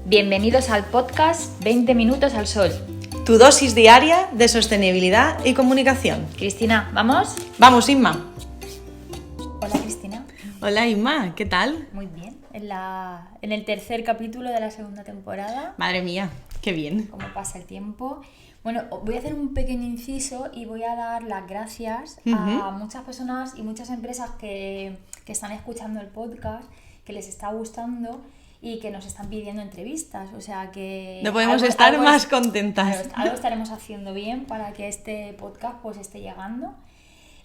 Bienvenidos al podcast 20 minutos al sol. Tu dosis diaria de sostenibilidad y comunicación. Cristina, ¿vamos? Vamos, Inma. Hola, Cristina. Hola, Inma, ¿qué tal? Muy bien. En el tercer capítulo de la segunda temporada. Madre mía, qué bien. ¿Cómo pasa el tiempo? Bueno, voy a hacer un pequeño inciso y voy a dar las gracias a muchas personas y muchas empresas que están escuchando el podcast, que les está gustando y que nos están pidiendo entrevistas. O sea que... No podemos estar más contentas. Algo estaremos haciendo bien para que este podcast pues esté llegando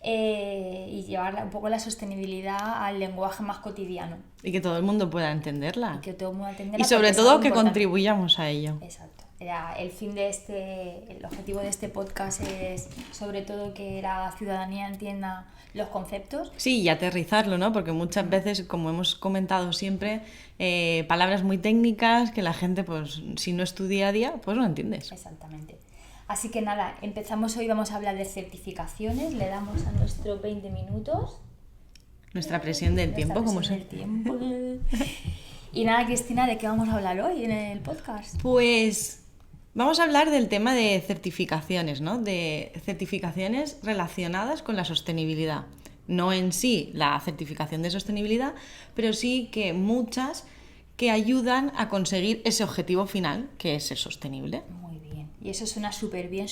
y llevar un poco la sostenibilidad al lenguaje más cotidiano. Y que todo el mundo pueda entenderla. Y que todo el mundo entenderla. Y sobre todo que contribuyamos a ello. Exacto. El objetivo de este podcast es sobre todo que la ciudadanía entienda los conceptos. Sí, y aterrizarlo, ¿no? Porque muchas veces, como hemos comentado siempre, palabras muy técnicas que la gente, pues, si no es tu día a día, pues no entiendes. Exactamente. Así que nada, empezamos hoy, vamos a hablar de certificaciones, le damos a nuestros 20 minutos. Nuestra presión del tiempo, como se... Y nada, Cristina, ¿de qué vamos a hablar hoy en el podcast? Pues vamos a hablar del tema de certificaciones, ¿no? De certificaciones relacionadas con la sostenibilidad. No en sí la certificación de sostenibilidad, pero sí que muchas que ayudan a conseguir ese objetivo final, que es ser sostenible. Muy bien. Y eso suena súper bien,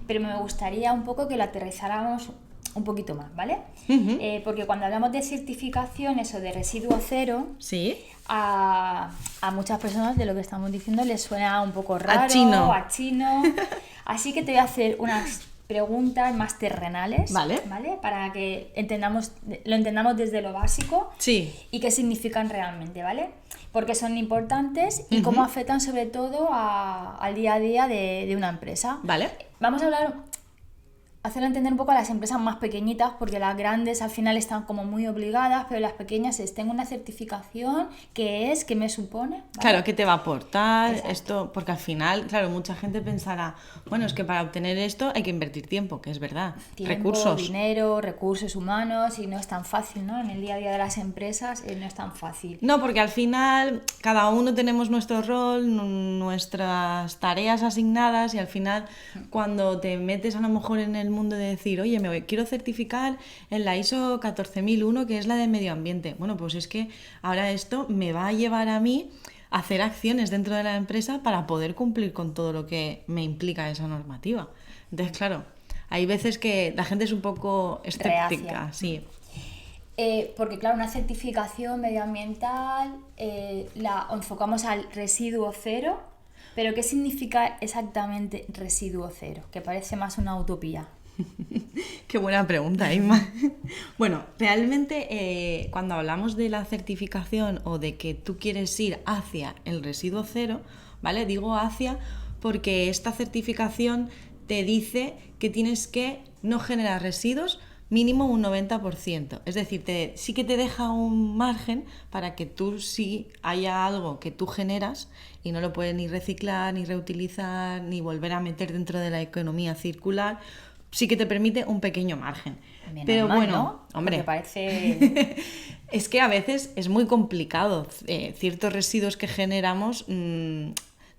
pero me gustaría un poco que lo aterrizáramos un poquito más, ¿vale? Porque cuando hablamos de certificaciones o de residuo cero, ¿sí? A muchas personas de lo que estamos diciendo les suena un poco raro, a chino. Así que te voy a hacer unas preguntas más terrenales, ¿vale? Para que lo entendamos desde lo básico, sí, y qué significan realmente, ¿vale? Porque son importantes y cómo afectan sobre todo al día a día de una empresa. ¿Vale? Vamos a hacerlo entender un poco a las empresas más pequeñitas, porque las grandes al final están como muy obligadas, pero las pequeñas tengo una certificación, ¿qué me supone? ¿Vale? Claro, ¿qué te va a aportar? Exacto. Esto? Porque al final, claro, mucha gente pensará, bueno, es que para obtener esto hay que invertir tiempo, que es verdad, recursos. Dinero, recursos humanos, y no es tan fácil, ¿no? En el día a día de las empresas no es tan fácil. No, porque al final cada uno tenemos nuestro rol, nuestras tareas asignadas, y al final cuando te metes a lo mejor en el mundo de decir, oye, quiero certificar en la ISO 14001, que es la de medio ambiente. Bueno, pues es que ahora esto me va a llevar a mí a hacer acciones dentro de la empresa para poder cumplir con todo lo que me implica esa normativa. Entonces, claro, hay veces que la gente es un poco escéptica. Reacia. Sí. Porque claro, una certificación medioambiental la enfocamos al residuo cero, pero ¿qué significa exactamente residuo cero? Que parece más una utopía. Qué buena pregunta, Inma. Bueno, realmente cuando hablamos de la certificación o de que tú quieres ir hacia el residuo cero, ¿vale? Digo hacia porque esta certificación te dice que tienes que no generar residuos mínimo un 90%. Es decir, sí que te deja un margen para que tú, si haya algo que tú generas y no lo puedes ni reciclar, ni reutilizar, ni volver a meter dentro de la economía circular, sí que te permite un pequeño margen. Bien, pero normal, bueno, ¿no? hombre, porque parece... es que a veces es muy complicado. Ciertos residuos que generamos,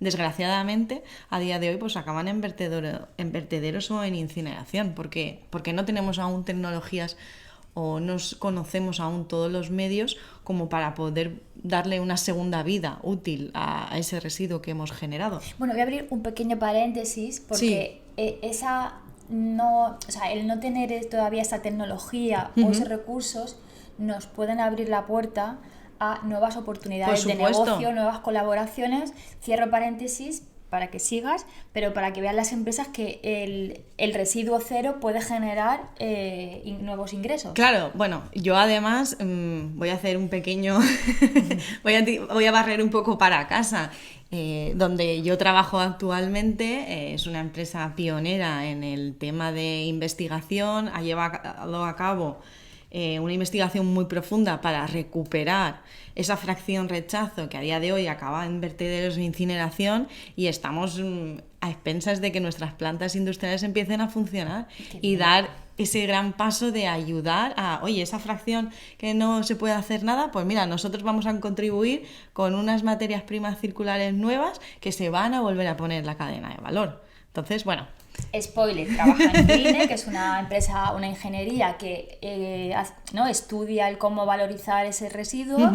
desgraciadamente, a día de hoy pues acaban en vertederos o en incineración, porque no tenemos aún tecnologías o no conocemos aún todos los medios como para poder darle una segunda vida útil a ese residuo que hemos generado. Bueno, voy a abrir un pequeño paréntesis, porque el no tener todavía esa tecnología o esos recursos nos pueden abrir la puerta a nuevas oportunidades de negocio, nuevas colaboraciones. Cierro paréntesis para que sigas, pero para que vean las empresas que el residuo cero puede generar nuevos ingresos. Claro, bueno, yo además voy a hacer un pequeño... voy a barrer un poco para casa. Donde yo trabajo actualmente es una empresa pionera en el tema de investigación, ha llevado a cabo una investigación muy profunda para recuperar esa fracción rechazo que a día de hoy acaba en vertederos de incineración, y estamos a expensas de que nuestras plantas industriales empiecen a funcionar y dar ese gran paso de ayudar a, oye, esa fracción que no se puede hacer nada, pues mira, nosotros vamos a contribuir con unas materias primas circulares nuevas que se van a volver a poner en la cadena de valor. Entonces, bueno. Spoiler, trabaja en Grine, que es una empresa, una ingeniería que ¿no? estudia el cómo valorizar ese residuo.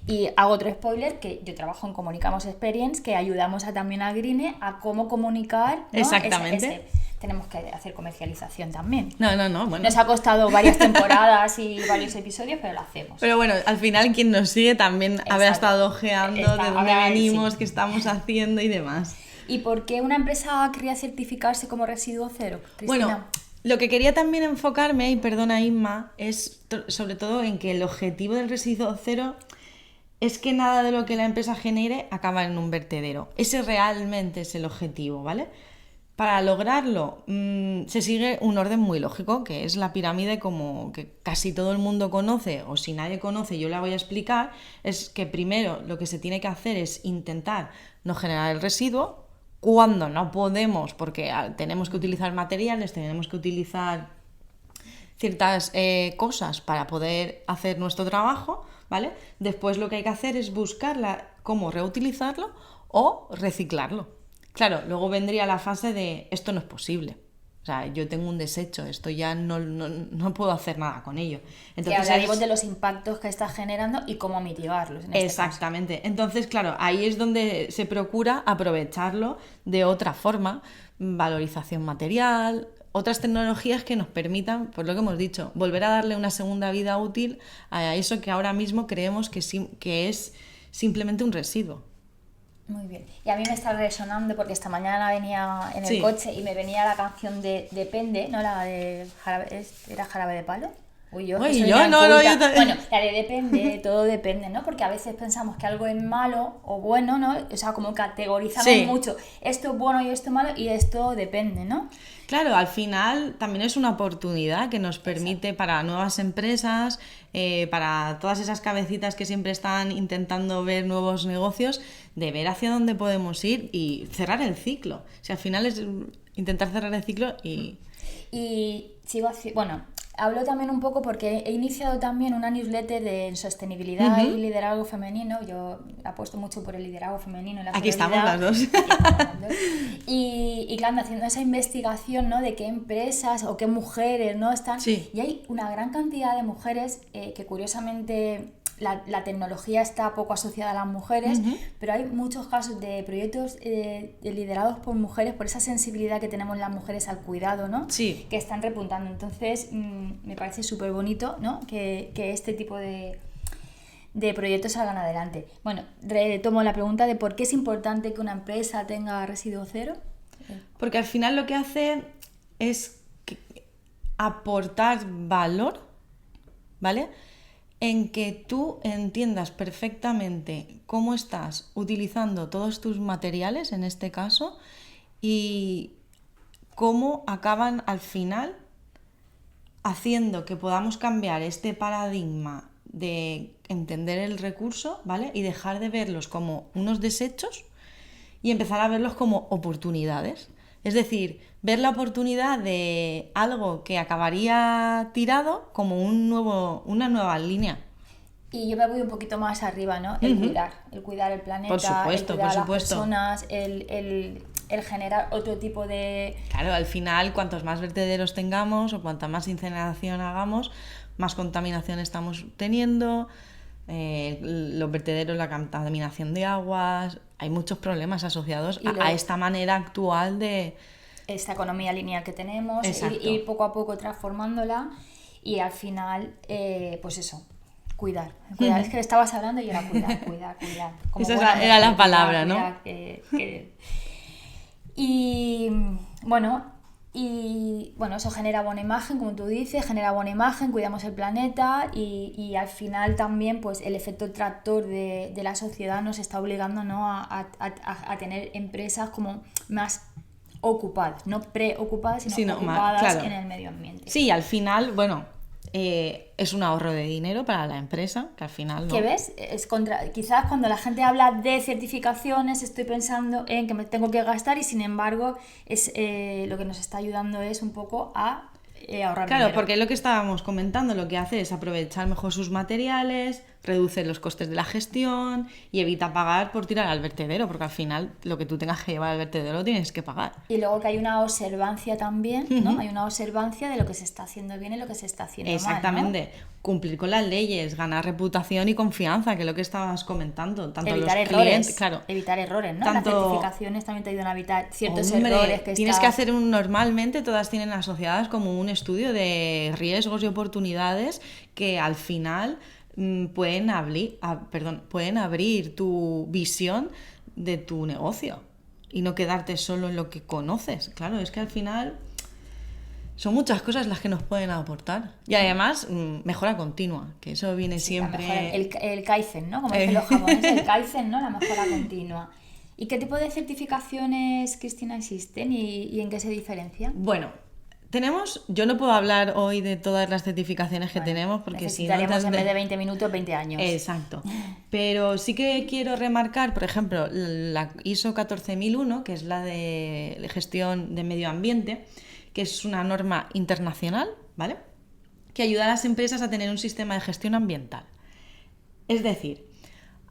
Y hago otro spoiler, que yo trabajo en Comunicamos Experience, que ayudamos también a Grine a cómo comunicar, ¿no? Exactamente. Tenemos que hacer comercialización también. No, bueno. Nos ha costado varias temporadas y varios episodios, pero lo hacemos. Pero bueno, al final quien nos sigue también habrá estado ojeando de dónde venimos, qué estamos haciendo y demás. ¿Y por qué una empresa quería certificarse como residuo cero, Cristina? Bueno, lo que quería también enfocarme, y perdona Inma, es sobre todo en que el objetivo del residuo cero es que nada de lo que la empresa genere acaba en un vertedero. Ese realmente es el objetivo, ¿vale? Para lograrlo se sigue un orden muy lógico, que es la pirámide como que casi todo el mundo conoce, o si nadie conoce yo la voy a explicar, es que primero lo que se tiene que hacer es intentar no generar el residuo. Cuando no podemos, porque tenemos que utilizar materiales, tenemos que utilizar ciertas cosas para poder hacer nuestro trabajo, ¿vale? Después lo que hay que hacer es buscar cómo reutilizarlo o reciclarlo. Claro, luego vendría la fase de esto no es posible. O sea, yo tengo un desecho, esto ya no puedo hacer nada con ello. Entonces, que hablaremos de los impactos que está generando y cómo mitigarlos. Exactamente. Caso. Entonces, claro, ahí es donde se procura aprovecharlo de otra forma, valorización material, otras tecnologías que nos permitan, por lo que hemos dicho, volver a darle una segunda vida útil a eso que ahora mismo creemos que es simplemente un residuo. Muy bien. Y a mí me está resonando porque esta mañana venía en el coche y me venía la canción de Depende, ¿no? La de ¿era Jarabe de Palo? Bueno, la de Depende, todo depende, ¿no? Porque a veces pensamos que algo es malo o bueno, ¿no? O sea, como categorizamos mucho. Esto es bueno y esto es malo y esto depende, ¿no? Claro, al final también es una oportunidad que nos permite para nuevas empresas, para todas esas cabecitas que siempre están intentando ver nuevos negocios, de ver hacia dónde podemos ir y cerrar el ciclo. O sea, al final es intentar cerrar el ciclo y sigo así, bueno, hablo también un poco porque he iniciado también una newsletter de sostenibilidad y liderazgo femenino. Yo apuesto mucho por el liderazgo femenino. Aquí estamos las dos. Y claro, haciendo esa investigación, ¿no? De qué empresas o qué mujeres, ¿no? están. Sí. Y hay una gran cantidad de mujeres que curiosamente la tecnología está poco asociada a las mujeres, pero hay muchos casos de proyectos liderados por mujeres, por esa sensibilidad que tenemos las mujeres al cuidado, ¿no? Sí. Que están repuntando. Entonces, me parece súper bonito, ¿no? Que este tipo de proyectos salgan adelante. Bueno, retomo la pregunta de por qué es importante que una empresa tenga residuo cero. Porque al final lo que hace es aportar valor, ¿vale? En que tú entiendas perfectamente cómo estás utilizando todos tus materiales, en este caso, y cómo acaban al final haciendo que podamos cambiar este paradigma de entender el recurso, ¿vale? Y dejar de verlos como unos desechos y empezar a verlos como oportunidades. Es decir, ver la oportunidad de algo que acabaría tirado como una nueva línea. Y yo me voy un poquito más arriba, ¿no? El cuidar el planeta, por supuesto, el cuidar a las personas, el generar otro tipo de... Claro, al final, cuantos más vertederos tengamos o cuanta más incineración hagamos, más contaminación estamos teniendo, los vertederos, la contaminación de aguas, hay muchos problemas asociados a esta manera actual de... esta economía lineal que tenemos, ir poco a poco transformándola y al final, pues eso, cuidar. Es que estabas hablando y era cuidar. Como esa era la palabra, ¿no? Y bueno, eso genera buena imagen, como tú dices, cuidamos el planeta y al final también pues el efecto tractor de la sociedad nos está obligando, ¿no? a tener empresas como más ocupadas, no preocupadas, sino ocupadas claro. en el medio ambiente. Sí, al final, bueno, es un ahorro de dinero para la empresa, que al final... ¿Qué ves? Quizás cuando la gente habla de certificaciones estoy pensando en que me tengo que gastar y sin embargo lo que nos está ayudando es un poco a ahorrar Claro, dinero. porque es lo que estábamos comentando, lo que hace es aprovechar mejor sus materiales, reduce los costes de la gestión y evita pagar por tirar al vertedero, porque al final lo que tú tengas que llevar al vertedero lo tienes que pagar. Y luego que hay una observancia también, ¿no? Hay una observancia de lo que se está haciendo bien y lo que se está haciendo Exactamente. mal, ¿no? Cumplir con las leyes, ganar reputación y confianza, que es lo que estabas comentando. Tanto Evitar los errores, clientes, claro. evitar errores, ¿no? Tanto- Las certificaciones también te ayudan a evitar ciertos Hombre, errores que tienes que hacer normalmente todas tienen asociadas como un estudio de riesgos y oportunidades que al final pueden abrir tu visión de tu negocio y no quedarte solo en lo que conoces. Claro, es que al final son muchas cosas las que nos pueden aportar. Y además, mejora continua, que eso viene siempre... El Kaizen, ¿no? Como dicen los japoneses, el Kaizen, ¿no? La mejora continua. ¿Y qué tipo de certificaciones, Cristina, existen y en qué se diferencian? Bueno, yo no puedo hablar hoy de todas las certificaciones que tenemos porque si no... Necesitaríamos en vez de 20 minutos, 20 años. Exacto. Pero sí que quiero remarcar, por ejemplo, la ISO 14001, que es la de gestión de medio ambiente, que es una norma internacional, ¿vale? Que ayuda a las empresas a tener un sistema de gestión ambiental. Es decir,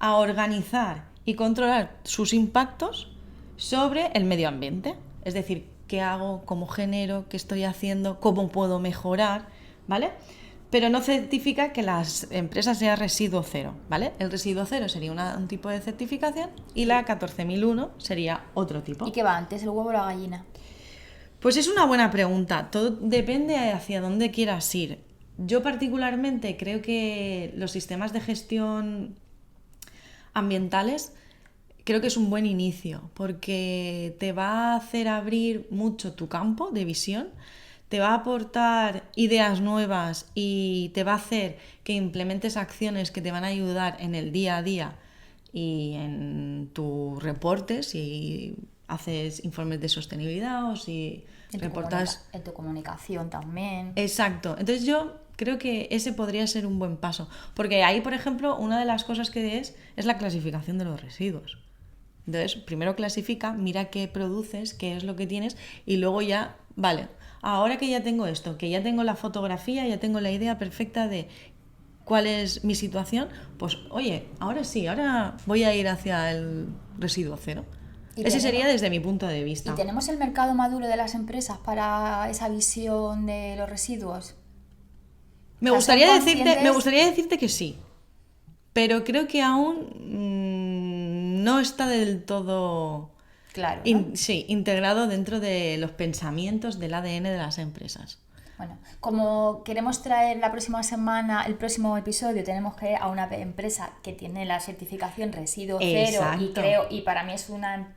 a organizar y controlar sus impactos sobre el medio ambiente. Es decir, qué hago, cómo genero, qué estoy haciendo, cómo puedo mejorar, ¿vale? Pero no certifica que las empresas sean residuo cero, ¿vale? El residuo cero sería un tipo de certificación y la 14001 sería otro tipo. ¿Y qué va antes, el huevo o la gallina? Pues es una buena pregunta. Todo depende hacia dónde quieras ir. Yo particularmente creo que los sistemas de gestión ambientales creo que es un buen inicio porque te va a hacer abrir mucho tu campo de visión, te va a aportar ideas nuevas y te va a hacer que implementes acciones que te van a ayudar en el día a día y en tus reportes, si haces informes de sostenibilidad o si reportas... En tu comunicación también. Exacto. Entonces yo creo que ese podría ser un buen paso. Porque ahí, por ejemplo, una de las cosas que es la clasificación de los residuos. Entonces, primero clasifica, mira qué produces, qué es lo que tienes y luego ya, vale, ahora que ya tengo esto, que ya tengo la fotografía, ya tengo la idea perfecta de cuál es mi situación, pues oye, ahora sí, ahora voy a ir hacia el residuo cero. Ese sería desde mi punto de vista. ¿Y tenemos el mercado maduro de las empresas para esa visión de los residuos? Me gustaría decirte que sí, pero creo que aún no está del todo claro, ¿no? integrado dentro de los pensamientos del ADN de las empresas. Bueno, como queremos traer la próxima semana, el próximo episodio, tenemos que ir a una empresa que tiene la certificación residuo cero. Exacto. Y para mí es una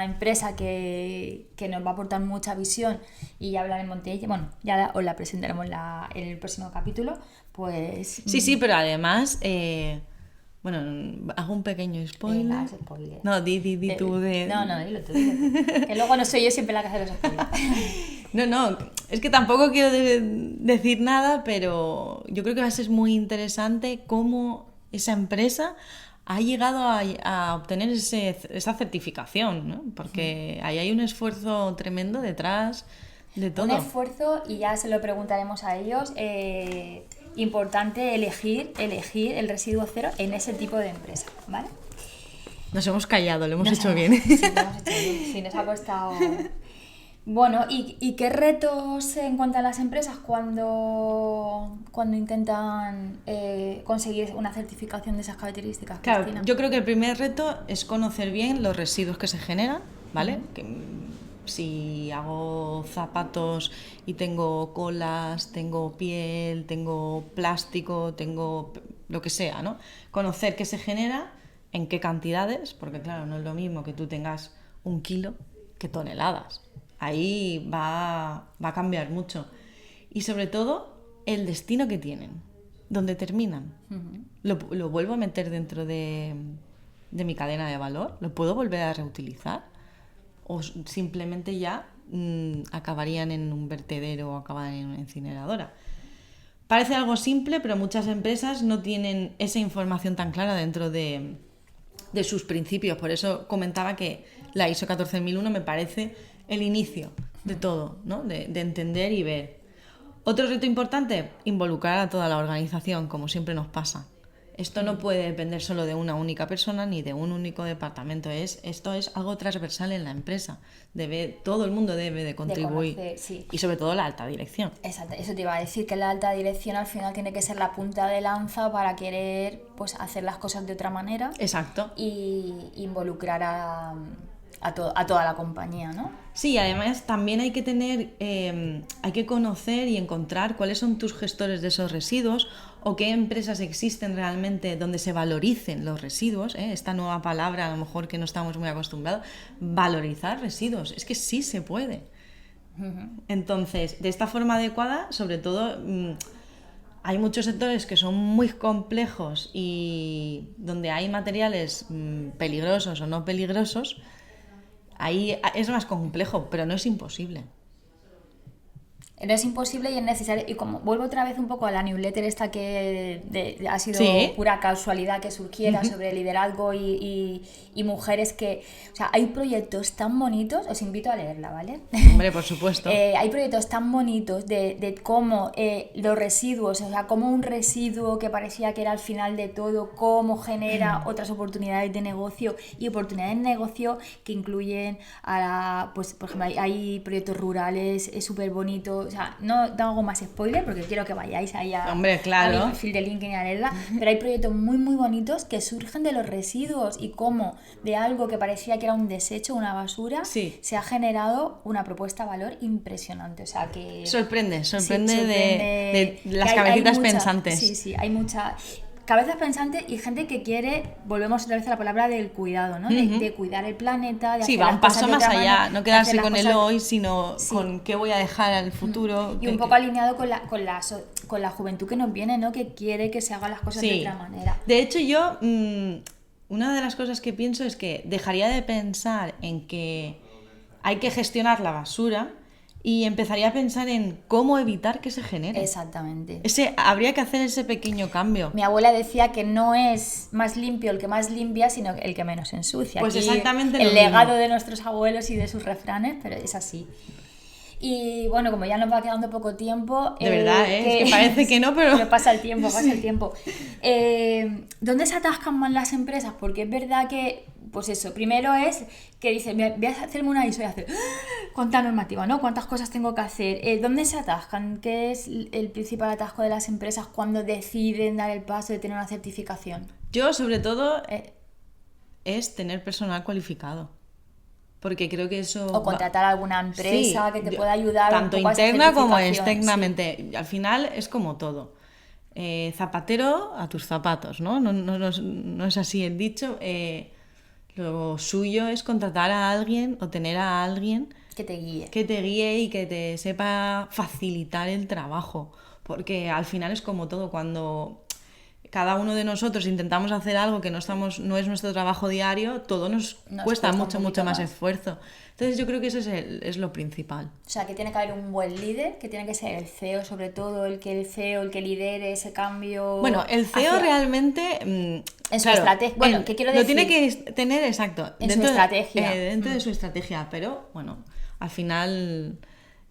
empresa que nos va a aportar mucha visión y ya hablaremos de ella. Bueno, ya os la presentaremos en el próximo capítulo. Pues sí, pero además, bueno, hago un pequeño spoiler. Spoiler. No, di tú de... No, dilo tú. Que luego no soy yo siempre la que hace los spoilers. No, es que tampoco quiero decir nada, pero yo creo que va a ser muy interesante cómo esa empresa ha llegado a obtener esa certificación, ¿no? Porque ahí hay un esfuerzo tremendo detrás de todo. Un esfuerzo, y ya se lo preguntaremos a ellos, importante elegir el residuo cero en ese tipo de empresa, ¿vale? Nos hemos callado, lo hemos hecho bien. Sí, lo hemos hecho bien. Sí, nos ha costado... Bueno, ¿y qué retos se encuentran las empresas cuando intentan conseguir una certificación de esas características? Claro, Cristina? yo creo que el primer reto es conocer bien los residuos que se generan, ¿vale? Que, si hago zapatos y tengo colas, tengo piel, tengo plástico, tengo lo que sea, ¿no? Conocer qué se genera, en qué cantidades, porque claro, no es lo mismo que tú tengas 1 kilo que toneladas. Ahí va a cambiar mucho. Y sobre todo, el destino que tienen, dónde terminan. ¿Lo vuelvo a meter dentro de mi cadena de valor? ¿Lo puedo volver a reutilizar? ¿O simplemente ya acabarían en un vertedero o acabarían en una incineradora? Parece algo simple, pero muchas empresas no tienen esa información tan clara dentro de sus principios. Por eso comentaba que la ISO 14001 me parece el inicio de todo, ¿no? De entender y ver. Otro reto importante, involucrar a toda la organización, como siempre nos pasa. Esto no puede depender solo de una única persona ni de un único departamento. Esto es algo transversal en la empresa. Todo el mundo debe de contribuir. Conocer, sí. Y sobre todo la alta dirección. Exacto, eso te iba a decir, que la alta dirección al final tiene que ser la punta de lanza para querer pues, hacer las cosas de otra manera. Exacto. Y involucrar a toda la compañía, ¿no? Sí, además también hay que conocer y encontrar cuáles son tus gestores de esos residuos o qué empresas existen realmente donde se valoricen los residuos, esta nueva palabra a lo mejor que no estamos muy acostumbrados, valorizar residuos, es que sí se puede. Entonces, de esta forma adecuada, sobre todo, hay muchos sectores que son muy complejos y donde hay materiales peligrosos o no peligrosos. Ahí es más complejo, pero no es imposible. No es imposible y es necesario. Y como vuelvo otra vez un poco a la newsletter esta que ha sido pura casualidad que surgiera sobre liderazgo y mujeres que... O sea, hay proyectos tan bonitos, os invito a leerla, ¿vale? Hombre, por supuesto. Hay proyectos tan bonitos de cómo los residuos, o sea, cómo un residuo que parecía que era el final de todo, cómo genera otras oportunidades de negocio y oportunidades de negocio que incluyen pues por ejemplo, hay proyectos rurales súper bonitos. O sea, no hago más spoiler porque quiero que vayáis ahí a mi perfil de LinkedIn y a leerla, pero hay proyectos muy muy bonitos que surgen de los residuos y cómo de algo que parecía que era un desecho, una basura, se ha generado una propuesta de valor impresionante. O sea que... Sorprende de las cabecitas pensantes. Sí, hay mucha... Cabezas pensantes y gente que quiere, volvemos otra vez a la palabra del cuidado, ¿no? De cuidar el planeta, de hacer va las un paso cosas más de otra allá, manera, no quedarse con cosas... el hoy, sino con qué voy a dejar al futuro. Y un poco alineado con la juventud que nos viene, ¿no? Que quiere que se hagan las cosas de otra manera. De hecho, yo, una de las cosas que pienso es que dejaría de pensar en que hay que gestionar la basura y empezaría a pensar en cómo evitar que se genere. Exactamente. Habría que hacer ese pequeño cambio. Mi abuela decía que no es más limpio el que más limpia, sino el que menos ensucia. Pues aquí exactamente el lo legado mismo de nuestros abuelos y de sus refranes, pero es así. Y bueno, como ya nos va quedando poco tiempo... De verdad, es que parece que no, pero pasa el tiempo. ¿Dónde se atascan más las empresas? Porque es verdad que, pues eso, primero es que dicen, voy a hacerme una ISO y hacer cuánta normativa, ¿no? Cuántas cosas tengo que hacer. ¿Dónde se atascan? ¿Qué es el principal atasco de las empresas cuando deciden dar el paso de tener una certificación? Yo, sobre todo, es tener personal cualificado. Porque creo que eso... O contratar a alguna empresa que te pueda ayudar tanto un poco interna como a externamente. Sí. Al final es como todo. Zapatero a tus zapatos, ¿no? No es así el dicho. Lo suyo es contratar a alguien o tener a alguien que te guíe. Que te guíe y que te sepa facilitar el trabajo. Porque al final es como todo. Cuando cada uno de nosotros intentamos hacer algo que no es nuestro trabajo diario, todo nos cuesta mucho más esfuerzo. Entonces yo creo que eso es lo principal. O sea, que tiene que haber un buen líder, que tiene que ser el CEO sobre todo, el que lidere ese cambio. Bueno, el CEO realmente... en su estrategia. Bueno, ¿qué quiero decir? Lo tiene que tener, exacto. En su estrategia. Dentro de su estrategia, pero bueno, al final...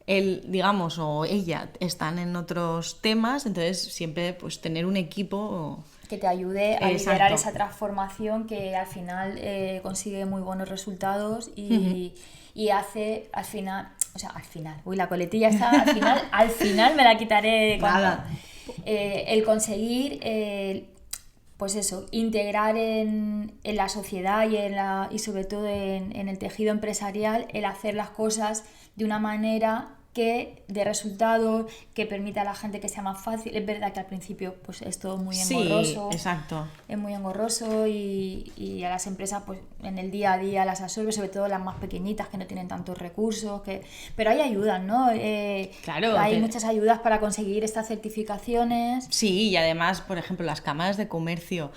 él, digamos, o ella están en otros temas, entonces siempre pues tener un equipo que te ayude a liderar esa transformación que al final consigue muy buenos resultados y hace al final, uy, la coletilla está, al final me la quitaré nada. El conseguir pues eso, integrar en la sociedad y sobre todo en el tejido empresarial, el hacer las cosas de una manera que dé resultados, que permita a la gente que sea más fácil. Es verdad que al principio pues es todo muy engorroso. Sí, exacto. Es muy engorroso y a las empresas pues en el día a día las absorbe, sobre todo las más pequeñitas que no tienen tantos recursos. Pero hay ayudas, ¿no? Claro. Hay muchas ayudas para conseguir estas certificaciones. Sí, y además, por ejemplo, las cámaras de comercio.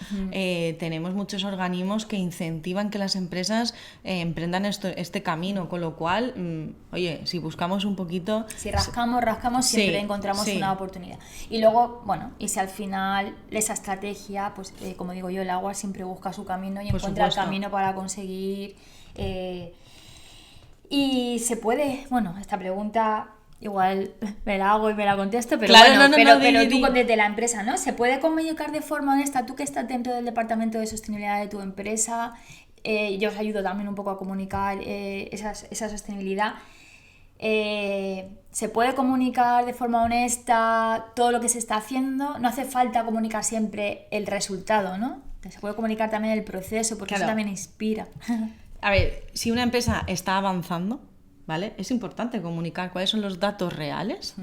Tenemos muchos organismos que incentivan que las empresas emprendan este camino, con lo cual, oye, si buscamos un poquito... Si rascamos, siempre encontramos una oportunidad. Y luego, bueno, y si al final esa estrategia, pues como digo yo, el agua siempre busca su camino y encuentra el camino para conseguir Y se puede, bueno, esta pregunta igual me la hago y me la contesto, pero claro, bueno, pero tú desde la empresa, ¿no? ¿Se puede comunicar de forma honesta? Tú que estás dentro del departamento de sostenibilidad de tu empresa, yo os ayudo también un poco a comunicar esa sostenibilidad. ¿Se puede comunicar de forma honesta todo lo que se está haciendo? No hace falta comunicar siempre el resultado, ¿no? Se puede comunicar también el proceso, porque eso también inspira. A ver, si una empresa está avanzando, ¿vale? Es importante comunicar cuáles son los datos reales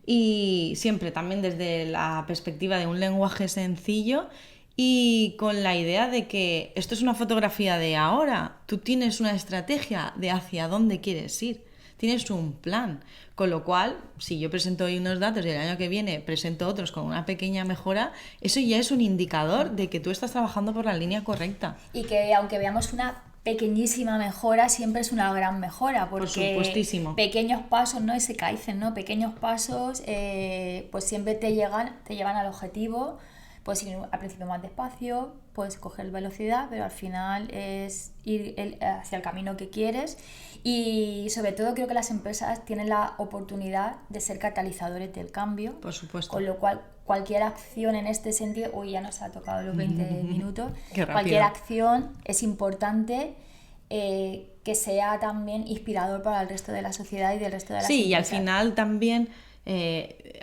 y siempre también desde la perspectiva de un lenguaje sencillo y con la idea de que esto es una fotografía de ahora. Tú tienes una estrategia de hacia dónde quieres ir. Tienes un plan, con lo cual, si yo presento hoy unos datos y el año que viene presento otros con una pequeña mejora, eso ya es un indicador de que tú estás trabajando por la línea correcta. Y que aunque veamos una pequeñísima mejora, siempre es una gran mejora, porque por supuestísimo. Pequeños pasos, ¿no? Ese Kaizen, ¿no? Pequeños pasos pues siempre te llevan al objetivo. Puedes ir al principio más despacio, puedes coger velocidad, pero al final es ir hacia el camino que quieres. Y sobre todo creo que las empresas tienen la oportunidad de ser catalizadores del cambio. Por supuesto. Con lo cual, cualquier acción en este sentido... Uy, ya nos ha tocado los 20 minutos. Qué rápido. Cualquier acción es importante que sea también inspirador para el resto de la sociedad y del resto de las empresas. Sí, y al final también...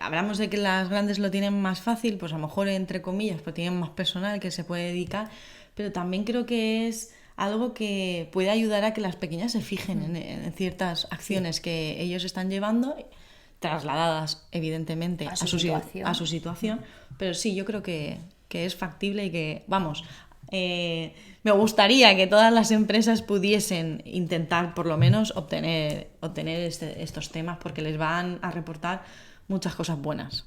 hablamos de que las grandes lo tienen más fácil, pues a lo mejor entre comillas, pues tienen más personal que se puede dedicar, pero también creo que es algo que puede ayudar a que las pequeñas se fijen en ciertas acciones que ellos están llevando, trasladadas evidentemente a su situación, pero sí, yo creo que es factible y que, vamos, me gustaría que todas las empresas pudiesen intentar por lo menos obtener estos temas, porque les van a reportar muchas cosas buenas.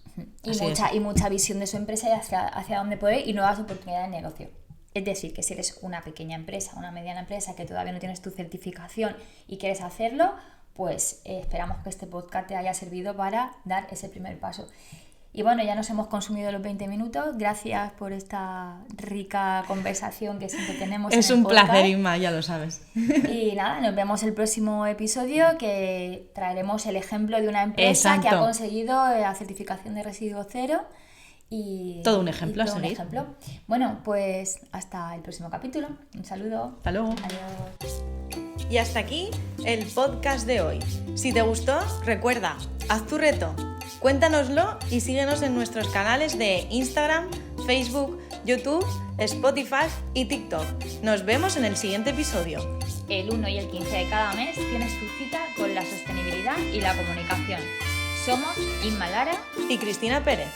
Y mucha visión de su empresa y hacia dónde puede ir y nuevas oportunidades de negocio. Es decir, que si eres una pequeña empresa, una mediana empresa que todavía no tienes tu certificación y quieres hacerlo, pues esperamos que este podcast te haya servido para dar ese primer paso. Y bueno, ya nos hemos consumido los 20 minutos. Gracias por esta rica conversación que siempre tenemos en el podcast. Es un placer, Inma, ya lo sabes. Y nada, nos vemos el próximo episodio, que traeremos el ejemplo de una empresa que ha conseguido la certificación de residuo cero. Y todo un ejemplo a seguir. Bueno, pues hasta el próximo capítulo. Un saludo. Hasta luego. Adiós. Y hasta aquí el podcast de hoy. Si te gustó, recuerda, haz tu reto. Cuéntanoslo y síguenos en nuestros canales de Instagram, Facebook, YouTube, Spotify y TikTok. Nos vemos en el siguiente episodio. El 1 y el 15 de cada mes tienes tu cita con la sostenibilidad y la comunicación. Somos Inma Lara y Cristina Pérez.